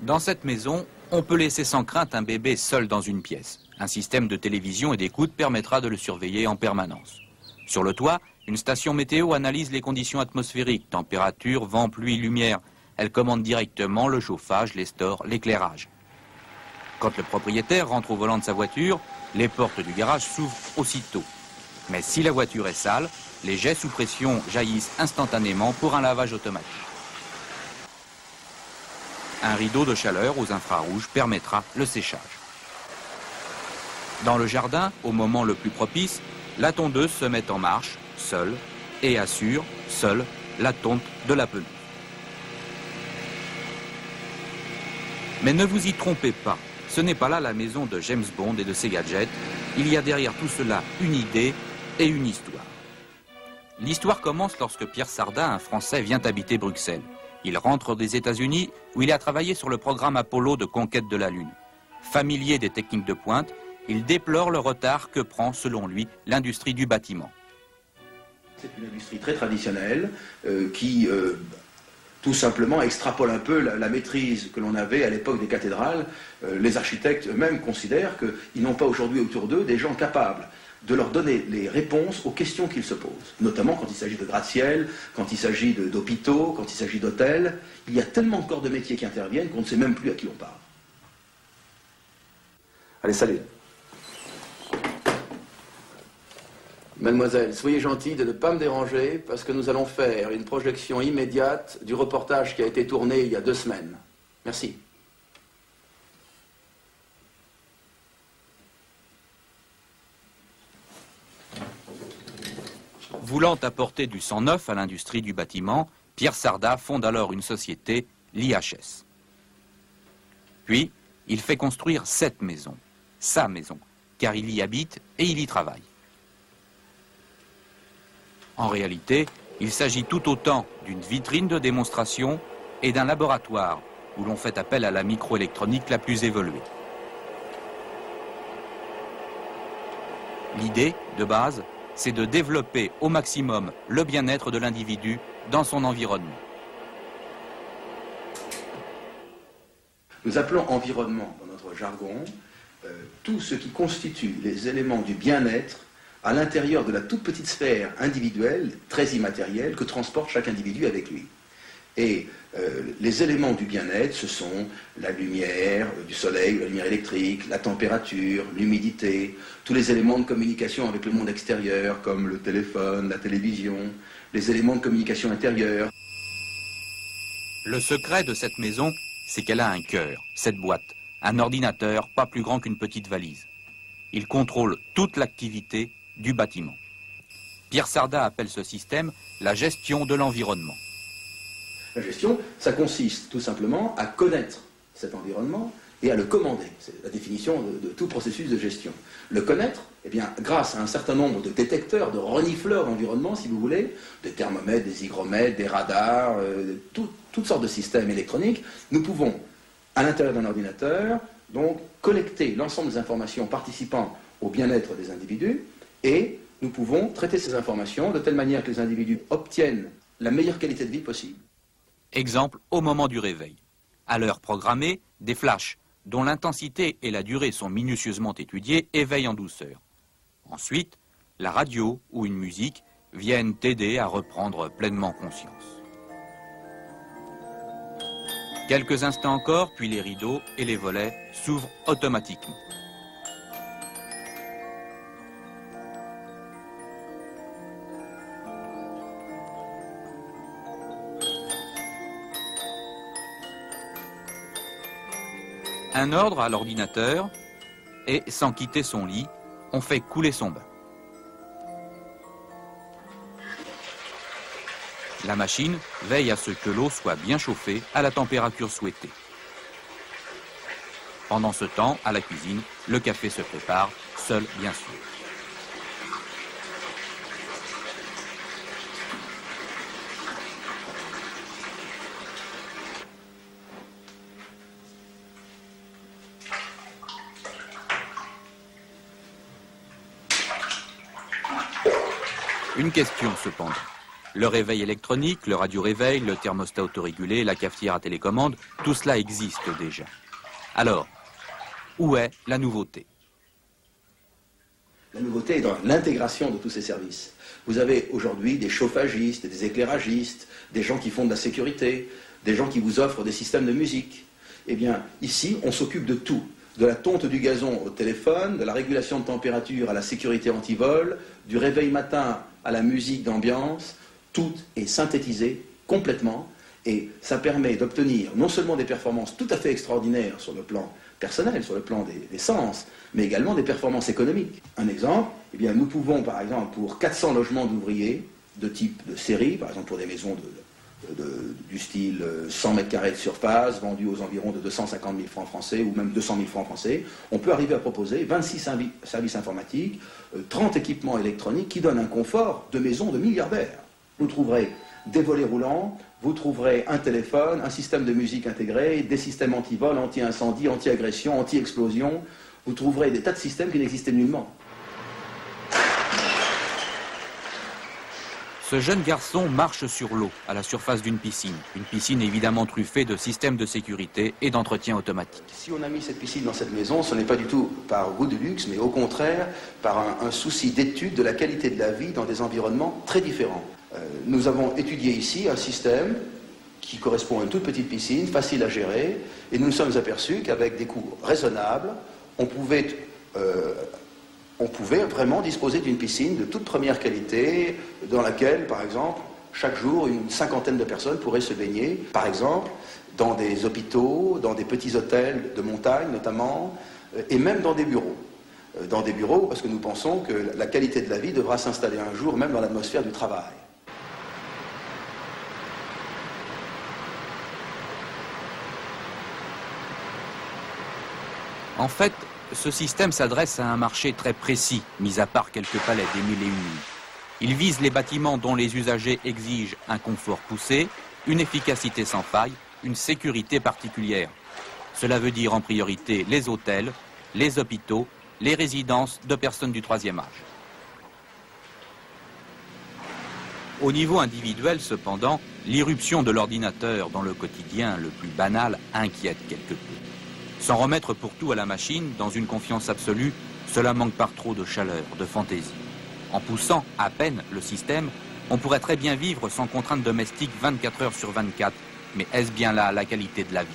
Dans cette maison, on peut laisser sans crainte un bébé seul dans une pièce. Un système de télévision et d'écoute permettra de le surveiller en permanence. Sur le toit, une station météo analyse les conditions atmosphériques, température, vent, pluie, lumière. Elle commande directement le chauffage, les stores, l'éclairage. Quand le propriétaire rentre au volant de sa voiture, les portes du garage s'ouvrent aussitôt. Mais si la voiture est sale, les jets sous pression jaillissent instantanément pour un lavage automatique. Un rideau de chaleur aux infrarouges permettra le séchage. Dans le jardin, au moment le plus propice, la tondeuse se met en marche, seule, et assure, seule, la tonte de la pelouse. Mais ne vous y trompez pas, ce n'est pas là la maison de James Bond et de ses gadgets. Il y a derrière tout cela une idée et une histoire. L'histoire commence lorsque Pierre Sardin, un Français, vient habiter Bruxelles. Il rentre des États-Unis où il a travaillé sur le programme Apollo de conquête de la Lune. Familier des techniques de pointe, il déplore le retard que prend, selon lui, l'industrie du bâtiment. C'est une industrie très traditionnelle qui, tout simplement, extrapole un peu la maîtrise que l'on avait à l'époque des cathédrales. Les architectes eux-mêmes considèrent qu'ils n'ont pas aujourd'hui autour d'eux des gens capables de leur donner les réponses aux questions qu'ils se posent, notamment quand il s'agit de gratte-ciel, quand il s'agit d'hôpitaux, quand il s'agit d'hôtels. Il y a tellement de corps de métier qui interviennent qu'on ne sait même plus à qui on parle. Allez, salut. Mademoiselle, soyez gentille de ne pas me déranger parce que nous allons faire une projection immédiate du reportage qui a été tourné il y a 2 semaines. Merci. Voulant apporter du sang neuf à l'industrie du bâtiment, Pierre Sardin fonde alors une société, l'IHS. Puis, il fait construire cette maison, sa maison, car il y habite et il y travaille. En réalité, il s'agit tout autant d'une vitrine de démonstration et d'un laboratoire où l'on fait appel à la microélectronique la plus évoluée. L'idée, de base, c'est de développer au maximum le bien-être de l'individu dans son environnement. Nous appelons environnement, dans notre jargon, tout ce qui constitue les éléments du bien-être à l'intérieur de la toute petite sphère individuelle, très immatérielle, que transporte chaque individu avec lui. Et les éléments du bien-être, ce sont la lumière du soleil, la lumière électrique, la température, l'humidité, tous les éléments de communication avec le monde extérieur, comme le téléphone, la télévision, les éléments de communication intérieure. Le secret de cette maison, c'est qu'elle a un cœur, cette boîte, un ordinateur pas plus grand qu'une petite valise. Il contrôle toute l'activité du bâtiment. Pierre Sardin appelle ce système la gestion de l'environnement. La gestion, ça consiste tout simplement à connaître cet environnement et à le commander. C'est la définition de tout processus de gestion. Le connaître, eh bien, grâce à un certain nombre de détecteurs, de renifleurs d'environnement, si vous voulez, des thermomètres, des hygromètres, des radars, toutes sortes de systèmes électroniques, nous pouvons, à l'intérieur d'un ordinateur, donc, collecter l'ensemble des informations participant au bien-être des individus et nous pouvons traiter ces informations de telle manière que les individus obtiennent la meilleure qualité de vie possible. Exemple au moment du réveil. À l'heure programmée, des flashs, dont l'intensité et la durée sont minutieusement étudiées, éveillent en douceur. Ensuite, la radio ou une musique viennent t'aider à reprendre pleinement conscience. Quelques instants encore, puis les rideaux et les volets s'ouvrent automatiquement. Un ordre à l'ordinateur et, sans quitter son lit, on fait couler son bain. La machine veille à ce que l'eau soit bien chauffée à la température souhaitée. Pendant ce temps, à la cuisine, le café se prépare, seul bien sûr. Une question cependant. Le réveil électronique, le radio-réveil, le thermostat autorégulé, la cafetière à télécommande, tout cela existe déjà. Alors, où est la nouveauté? La nouveauté est dans l'intégration de tous ces services. Vous avez aujourd'hui des chauffagistes, des éclairagistes, des gens qui font de la sécurité, des gens qui vous offrent des systèmes de musique. Eh bien, ici, on s'occupe de tout. De la tonte du gazon au téléphone, de la régulation de température à la sécurité anti-vol, du réveil matin à la musique d'ambiance. Tout est synthétisé complètement et ça permet d'obtenir non seulement des performances tout à fait extraordinaires sur le plan personnel, sur le plan des sens, mais également des performances économiques. Un exemple, eh bien, nous pouvons par exemple pour 400 logements d'ouvriers de type de série, par exemple pour des maisons du style 100 mètres carrés de surface, vendues aux environs de 250 000 francs français ou même 200 000 francs français, on peut arriver à proposer 26 services informatiques, 30 équipements électroniques qui donnent un confort de maison de milliardaires. Vous trouverez des volets roulants, vous trouverez un téléphone, un système de musique intégré, des systèmes anti-vol, anti-incendie, anti-agression, anti-explosion. Vous trouverez des tas de systèmes qui n'existaient nullement. Ce jeune garçon marche sur l'eau, à la surface d'une piscine. Une piscine évidemment truffée de systèmes de sécurité et d'entretien automatique. Si on a mis cette piscine dans cette maison, ce n'est pas du tout par goût de luxe, mais au contraire par un souci d'étude de la qualité de la vie dans des environnements très différents. Nous avons étudié ici un système qui correspond à une toute petite piscine, facile à gérer, et nous nous sommes aperçus qu'avec des coûts raisonnables, on pouvait vraiment disposer d'une piscine de toute première qualité, dans laquelle, par exemple, chaque jour, une cinquantaine de personnes pourraient se baigner, par exemple, dans des hôpitaux, dans des petits hôtels de montagne notamment, et même dans des bureaux. Dans des bureaux, parce que nous pensons que la qualité de la vie devra s'installer un jour même dans l'atmosphère du travail. En fait, ce système s'adresse à un marché très précis, mis à part quelques palais des 1001 nuits. Il vise les bâtiments dont les usagers exigent un confort poussé, une efficacité sans faille, une sécurité particulière. Cela veut dire en priorité les hôtels, les hôpitaux, les résidences de personnes du troisième âge. Au niveau individuel, cependant, l'irruption de l'ordinateur dans le quotidien le plus banal inquiète quelque peu. S'en remettre pour tout à la machine, dans une confiance absolue, cela manque par trop de chaleur, de fantaisie. En poussant à peine le système, on pourrait très bien vivre sans contrainte domestique 24 heures sur 24. Mais est-ce bien là la qualité de la vie ?